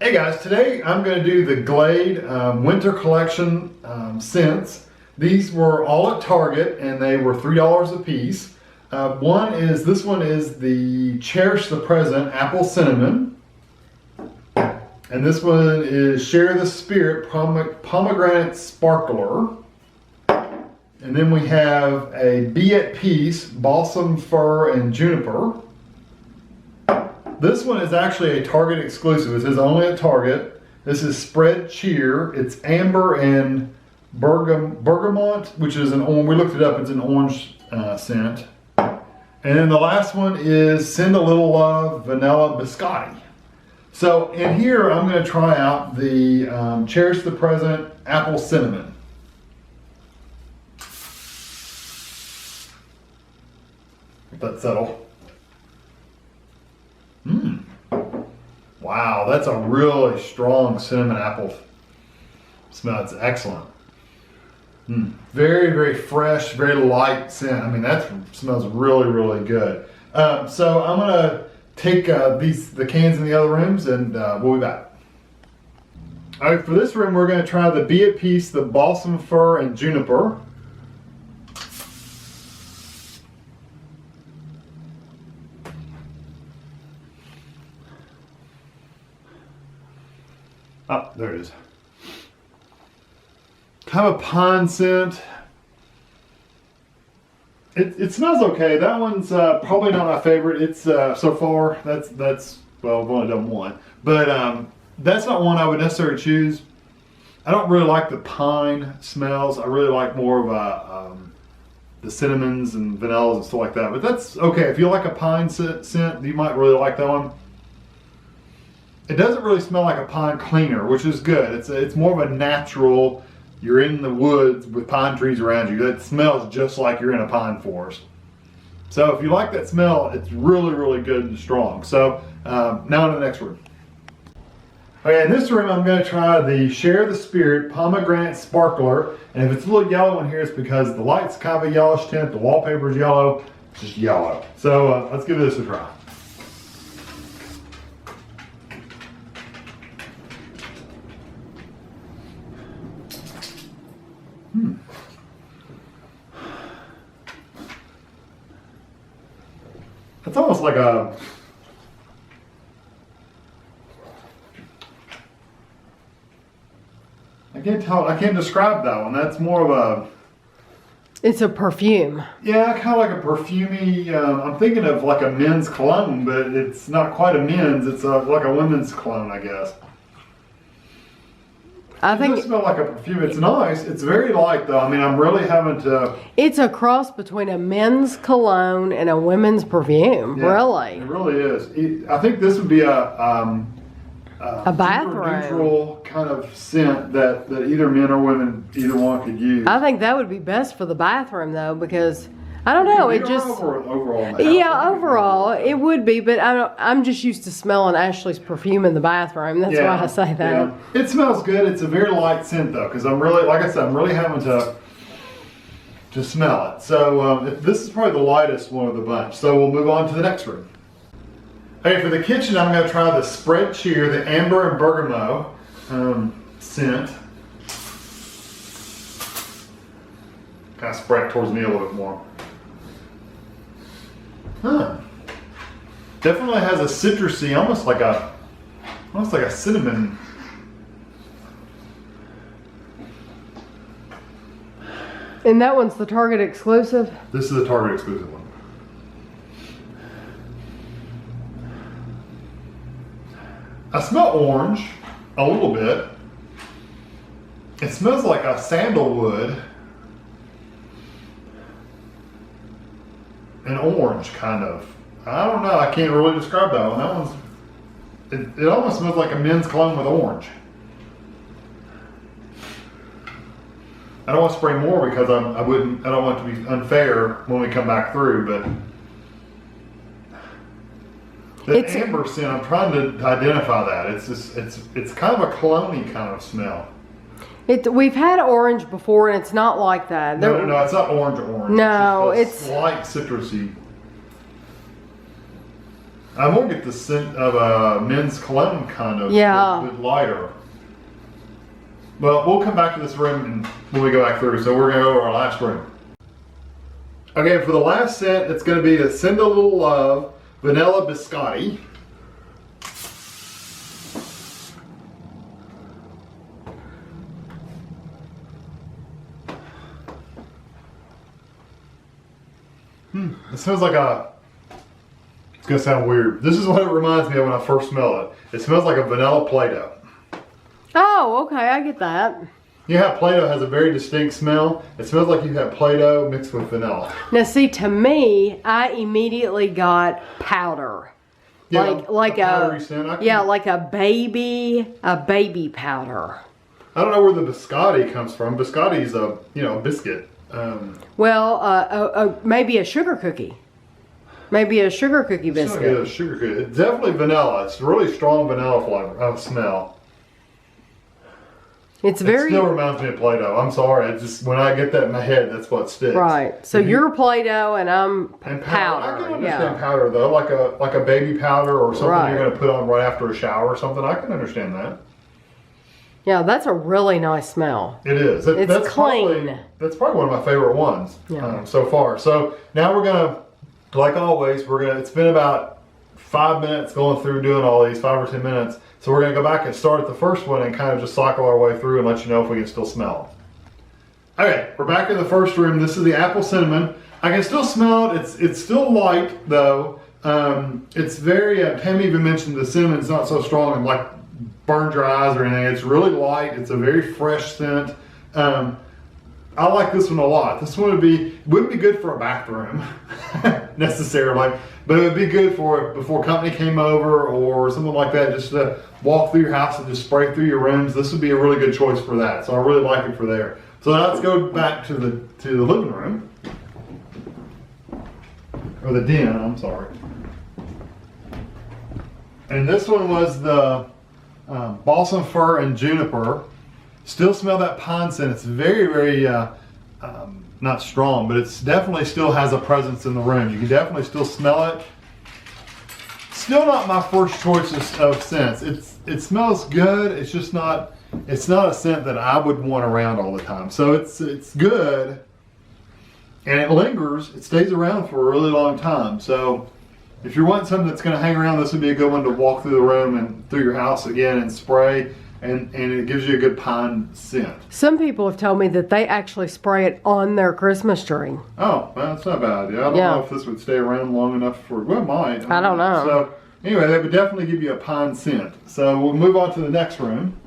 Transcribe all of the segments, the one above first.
Hey guys, today I'm going to do the Glade Winter Collection scents. These were all at Target and they were $3 a piece. This one is the Cherish the Present Apple Cinnamon. And this one is Share the Spirit Pomegranate Sparkler. And then we have a Be at Peace Balsam Fir and Juniper. This one is actually a Target exclusive. It says only at Target. This is Spread Cheer. It's amber and bergamot, which is an orange. We looked it up. It's an orange scent. And then the last one is Send a Little Love Vanilla Biscotti. So in here, I'm going to try out the Cherish the Present Apple Cinnamon. Let that settle. Wow, that's a really strong cinnamon apple smell. It's excellent. Very, very fresh, very light scent. I mean, that smells really, really good. So I'm gonna take the cans in the other rooms and we'll be back. All right, for this room, we're gonna try the Be at Peace, the Balsam Fir and Juniper. Oh, there it is. Kind of a pine scent. It smells okay. That one's probably not my favorite. It's so far. That's well, I've only done one, but that's not one I would necessarily choose. I don't really like the pine smells. I really like more of the cinnamons and vanillas and stuff like that. But that's okay. If you like a pine scent, you might really like that one. It doesn't really smell like a pine cleaner, which is good. It's more of a natural, you're in the woods with pine trees around you. That smells just like you're in a pine forest. So if you like that smell, it's really, really good and strong. So now in the next room. Okay, in this room I'm going to try the Share the Spirit Pomegranate Sparkler. And if it's a little yellow in here, it's because the light's kind of a yellowish tint, the wallpaper's yellow, it's just yellow. So let's give this a try. It's almost like a, I can't describe that one. That's more of a, it's a perfume. Yeah, kind of like a perfumey, I'm thinking of like a men's cologne, but it's not quite a men's, it's like a women's cologne, I guess. I think it does smell like a perfume. It's nice. It's very light though. I mean, I'm really having to. It's a cross between a men's cologne and a women's perfume. Yeah, really. It really is. I think this would be a bathroom neutral kind of scent that either men or women, either one could use. I think that would be best for the bathroom though, because I don't know. It just overall. Yeah, overall it would be, but I'm just used to smelling Ashley's perfume in the bathroom. That's why I say that. Yeah. It smells good. It's a very light scent though, because I'm really, like I said, I'm really having to smell it. So this is probably the lightest one of the bunch. So we'll move on to the next room. Okay, for the kitchen, I'm going to try the Spread Cheer, the amber and bergamot scent. Kind of spread towards me a little bit more. Definitely has a citrusy, almost like a cinnamon. And that one's the Target exclusive? This is the Target exclusive one. I smell orange a little bit. It smells like a sandalwood. An orange kind of. I don't know, I can't really describe that one. That one's, it almost smells like a men's cologne with orange. I don't want to spray more because I don't want it to be unfair when we come back through, but the amber scent, I'm trying to identify that. It's kind of a cologne-y kind of smell. We've had orange before, and it's not like that. No, it's not orange. No, it's light citrusy. I'm gonna get the scent of a men's cologne kind of. Yeah. With lighter. Well, we'll come back to this room and when we go back through. So we're gonna go to our last room. Okay, for the last scent, it's gonna be the Send a Little Love Vanilla Biscotti. It smells like a, it's gonna sound weird. This is what it reminds me of when I first smell it. It smells like a vanilla Play-Doh. Oh, okay, I get that. You know how Play-Doh has a very distinct smell? It smells like you have Play-Doh mixed with vanilla. Now see, to me, I immediately got powder. Yeah, like a powdery scent. yeah, like a baby powder. I don't know where the biscotti comes from. Biscotti's a, you know, a biscuit. Well, maybe a sugar cookie. Maybe a sugar cookie It's not biscuit. good, sugar cookie. It's definitely vanilla. It's really strong vanilla flavor, smell. It's It very still reminds me of Play-Doh. I'm sorry. It just, when I get that in my head, that's what sticks. right. So you're Play-Doh and I'm And powder. I can understand Yeah. powder though, like a baby powder or something Right. you're going to put on right after a shower or something. I can understand that. Yeah, that's a really nice smell. It is. It's that's clean. That's probably one of my favorite ones Yeah. so far. So now we're gonna, like always, it's been about 5 minutes going through doing all these, 5 or 10 minutes. So we're gonna go back and start at the first one and kind of just cycle our way through and let you know if we can still smell it. Okay, we're back in the first room. This is the apple cinnamon. I can still smell it. It's still light though. It's very. Pam even mentioned the cinnamon's not so strong and like burn your eyes or anything. It's really light. It's a very fresh scent. I like this one a lot. This one wouldn't be good for a bathroom necessarily, but it would be good for before company came over or something like that. Just to walk through your house and just spray through your rooms. This would be a really good choice for that. So I really like it for there. So now let's go back to the living room or the den. I'm sorry. And this one was the Balsam Fir and Juniper. Still smell that pine scent. It's very, very, not strong, but it's definitely still has a presence in the room. You can definitely still smell it. Still not my first choice of scents. It smells good. It's just not, it's not a scent that I would want around all the time. So it's good and it lingers. It stays around for a really long time. So if you're wanting something that's going to hang around, this would be a good one to walk through the room and through your house again and spray, and it gives you a good pine scent. Some people have told me that they actually spray it on their Christmas tree. Oh, well, that's not a bad idea. I don't know if this would stay around long enough for, well, it might. I don't know. So anyway, that would definitely give you a pine scent. So we'll move on to the next room.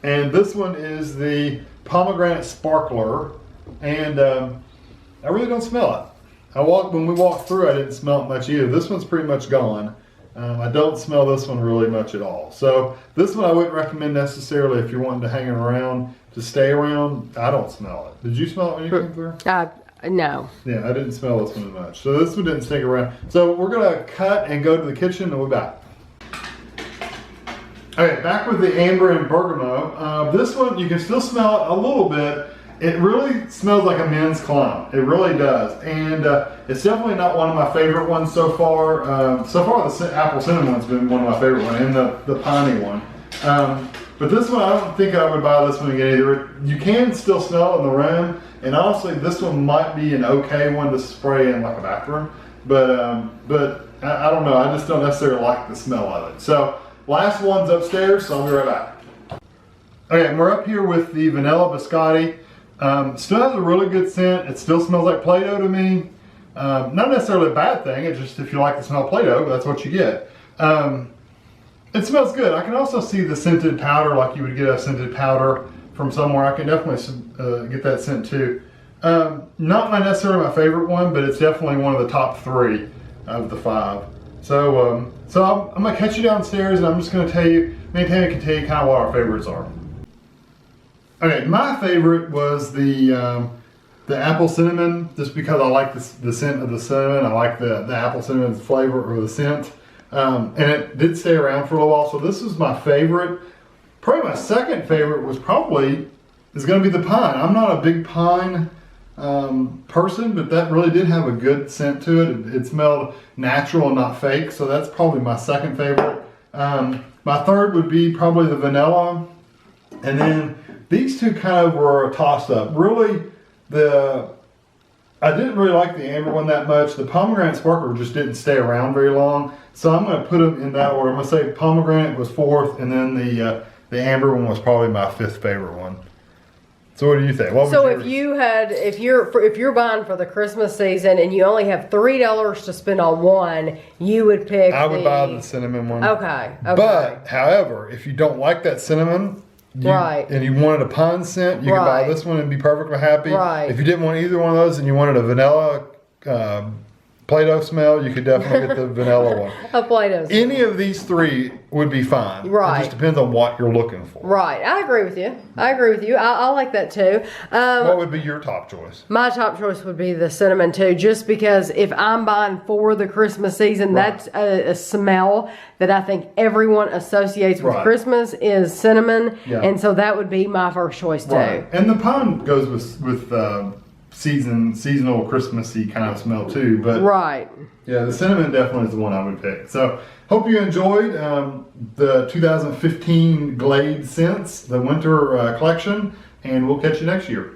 And this one is the Pomegranate Sparkler. And I really don't smell it. When we walked through, I didn't smell it much either. This one's pretty much gone. I don't smell this one really much at all. So this one I wouldn't recommend necessarily if you're wanting to hang around, to stay around. I don't smell it. Did you smell it when you came through? No. Yeah, I didn't smell this one much. So this one didn't stick around. So we're gonna cut and go to the kitchen and we're back. Okay, back with the amber and bergamot. This one, you can still smell it a little bit. It really smells like a men's cologne. It really does. And it's definitely not one of my favorite ones so far. So far, the apple cinnamon one's been one of my favorite ones, and the piney one. But this one, I don't think I would buy this one again either. You can still smell it in the room. And honestly, this one might be an okay one to spray in like a bathroom. But I don't know. I just don't necessarily like the smell of it. So last one's upstairs, so I'll be right back. Okay, and we're up here with the vanilla biscotti. Still has a really good scent. It still smells like Play-Doh to me. Not necessarily a bad thing. It's just if you like the smell of Play-Doh, that's what you get. It smells good. I can also see the scented powder, like you would get a scented powder from somewhere. I can definitely get that scent too. Not necessarily my favorite one, but it's definitely one of the top 3 of the 5. So, I'm gonna catch you downstairs, and I'm just gonna tell you. Maybe Tammy can tell you kind of what our favorites are. Okay, my favorite was the apple cinnamon, just because I like the scent of the cinnamon. I like the apple cinnamon flavor or the scent. And it did stay around for a little while, so this is my favorite. Probably my second favorite is going to be the pine. I'm not a big pine person, but that really did have a good scent to it. It smelled natural and not fake, so that's probably my second favorite. My third would be probably the vanilla, and then these two kind of were a toss-up. Really, I didn't really like the amber one that much. The pomegranate sparkler just didn't stay around very long, so I'm going to put them in that order. I'm going to say pomegranate was fourth, and then the amber one was probably my fifth favorite one. So what do you think? So if you're buying for the Christmas season and you only have $3 to spend on one, you would pick. I would buy the cinnamon one. Okay. But however, if you don't like that cinnamon, and you wanted a pine scent, you could buy this one and be perfectly happy. Right. If you didn't want either one of those and you wanted a vanilla Play-Doh smell, you could definitely get the vanilla one. A Play-Doh smell. Any of these three would be fine. Right. It just depends on what you're looking for. Right. I agree with you. I like that too. What would be your top choice? My top choice would be the cinnamon too, just because if I'm buying for the Christmas season, that's a smell that I think everyone associates with Christmas is cinnamon. Yeah. And so that would be my first choice too. Right. And the pine goes with seasonal Christmassy kind of smell too, but yeah, the cinnamon definitely is the one I would pick. So hope you enjoyed the 2015 Glade scents, the winter collection, and we'll catch you next year.